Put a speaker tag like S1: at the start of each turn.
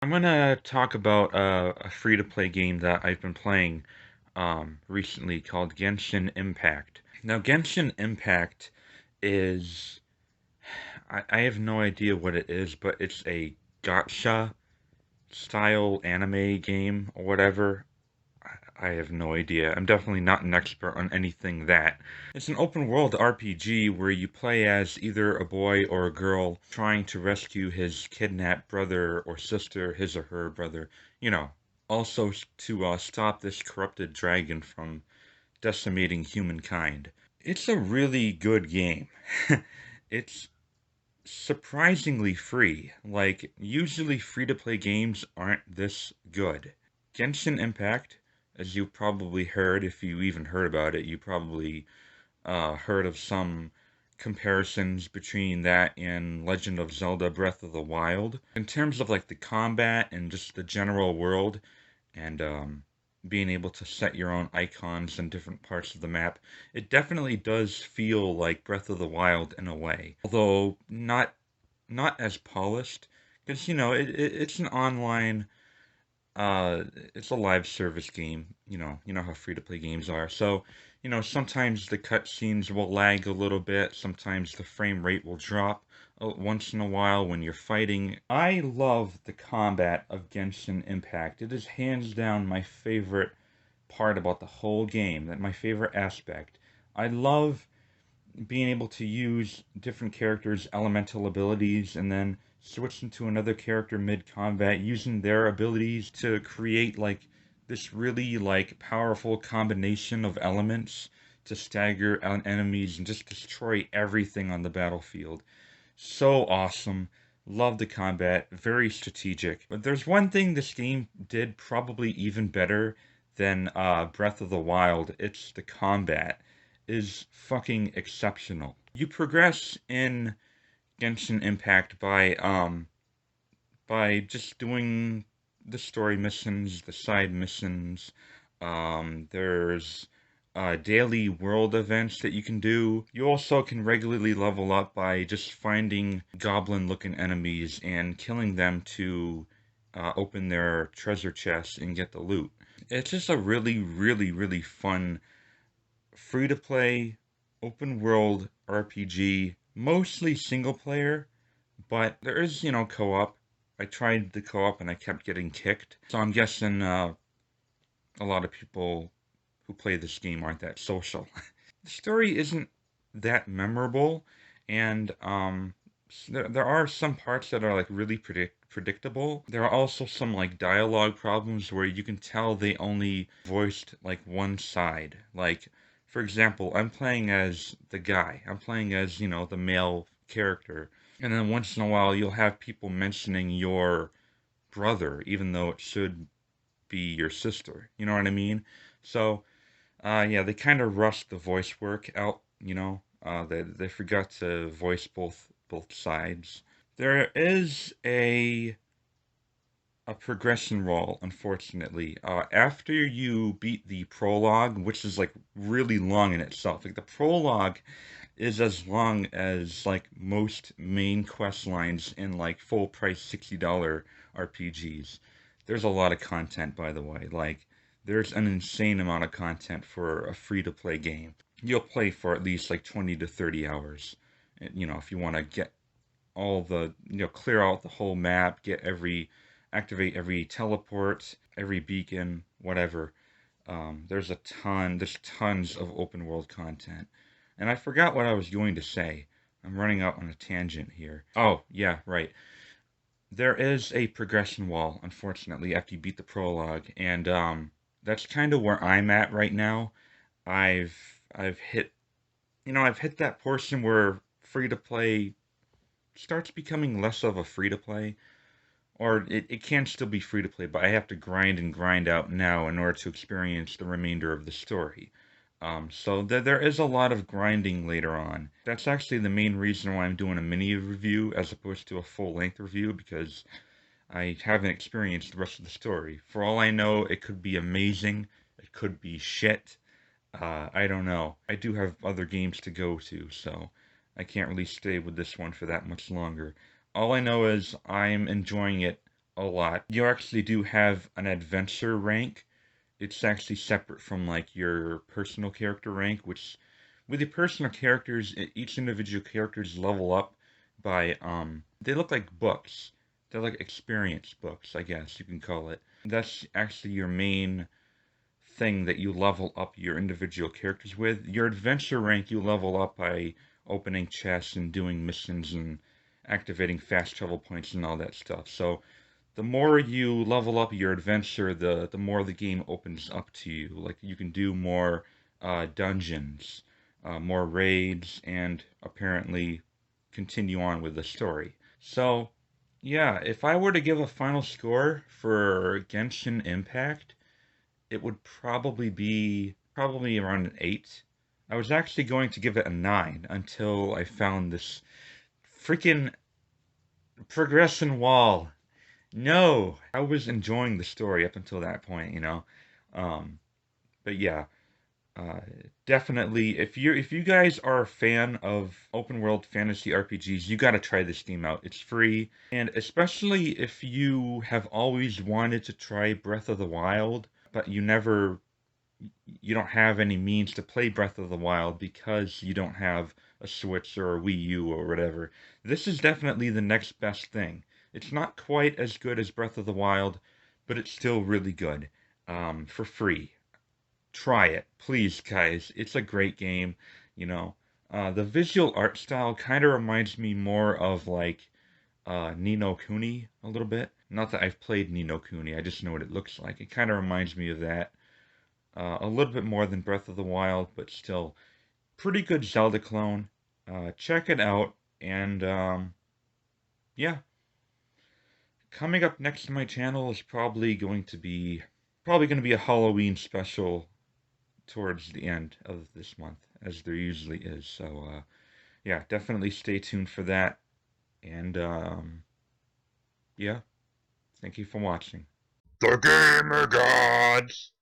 S1: I'm gonna talk about a free-to-play game that I've been playing recently called Genshin Impact. Now, Genshin Impact is I have no idea what it is, but it's a gacha style anime game or whatever. I have no idea. I'm definitely not an expert on anything that. It's an open world RPG where you play as either a boy or a girl trying to rescue his kidnapped brother or sister, his or her brother, you know. Also to stop this corrupted dragon from decimating humankind. It's a really good game. It's surprisingly free. Like, usually free to play games aren't this good. Genshin Impact, as you probably heard, if you even heard about it, you probably heard of some comparisons between that and Legend of Zelda Breath of the Wild. In terms of like the combat and just the general world and being able to set your own icons in different parts of the map, it definitely does feel like Breath of the Wild in a way. Although not as polished, because it's an online it's a live service game. You know how free to play games are. So, sometimes the cutscenes will lag a little bit. Sometimes the frame rate will drop once in a while when you're fighting. I love the combat of Genshin Impact. It is hands down my favorite part about the whole game. That my favorite aspect. I love being able to use different characters' elemental abilities and then switch into another character mid-combat using their abilities to create like this really like powerful combination of elements to stagger enemies and just destroy everything on the battlefield. So awesome. Love the combat, very strategic. But there's one thing this game did probably even better than Breath of the Wild. It's the combat is fucking exceptional. You progress in Genshin Impact by just doing the story missions, the side missions. There's daily world events that you can do. You also can regularly level up by just finding goblin-looking enemies and killing them to open their treasure chests and get the loot. It's just a really, really, really fun free-to-play open world RPG, mostly single player, but there is, co-op. I tried the co-op and I kept getting kicked. So I'm guessing a lot of people who play this game aren't that social. The story isn't that memorable, and there are some parts that are like really predictable. There are also some like dialogue problems where you can tell they only voiced like one side. Like, for example, I'm playing as the guy. I'm playing as, the male character. And then once in a while you'll have people mentioning your brother, even though it should be your sister. You know what I mean? So, yeah, they kind of rushed the voice work out. They forgot to voice both sides. There is a progression wall, unfortunately. After you beat the prologue, which is like really long in itself, like the prologue is as long as like most main quest lines in like full price $60 RPGs. There's a lot of content, by the way. Like, there's an insane amount of content for a free to play game. You'll play for at least like 20 to 30 hours. If you want to get all the, clear out the whole map, activate every teleport, every beacon, whatever. There's tons of open world content. And I forgot what I was going to say. I'm running out on a tangent here. Oh, yeah, right. There is a progression wall, unfortunately, after you beat the prologue, and that's kind of where I'm at right now. I've hit, I've hit that portion where free to play starts becoming less of a free to play, or it can still be free to play, but I have to grind and grind out now in order to experience the remainder of the story. So there is a lot of grinding later on. That's actually the main reason why I'm doing a mini review as opposed to a full length review, because I haven't experienced the rest of the story. For all I know, it could be amazing. It could be shit. I don't know. I do have other games to go to, so I can't really stay with this one for that much longer. All I know is I'm enjoying it a lot. You actually do have an adventure rank. It's actually separate from like your personal character rank, which with your personal characters, each individual characters level up by they look like books. They're like experience books, I guess you can call it. That's actually your main thing that you level up your individual characters with. Your adventure rank you level up by opening chests and doing missions and activating fast travel points and all that stuff. So the more you level up your adventure, the more the game opens up to you. Like you can do more dungeons, more raids, and apparently continue on with the story. So, yeah, if I were to give a final score for Genshin Impact, it would probably around an 8. I was actually going to give it a 9 until I found this freaking progression wall. No, I was enjoying the story up until that point. Um, but yeah, uh, definitely, if you guys are a fan of open world fantasy RPGs, you got to try this game out. It's free, and especially if you have always wanted to try Breath of the Wild, but you don't have any means to play Breath of the Wild because you don't have a Switch or a Wii U or whatever. This is definitely the next best thing. It's not quite as good as Breath of the Wild, but it's still really good. For free. Try it, please, guys. It's a great game. You know, the visual art style kind of reminds me more of like Ni no Kuni a little bit. Not that I've played Ni no Kuni, I just know what it looks like. It kind of reminds me of that. A little bit more than Breath of the Wild, but still pretty good Zelda clone. Check it out, and yeah, coming up next to my channel is probably going to be a Halloween special towards the end of this month, as there usually is. So yeah, definitely stay tuned for that, and yeah, thank you for watching.
S2: The Gamer Gods!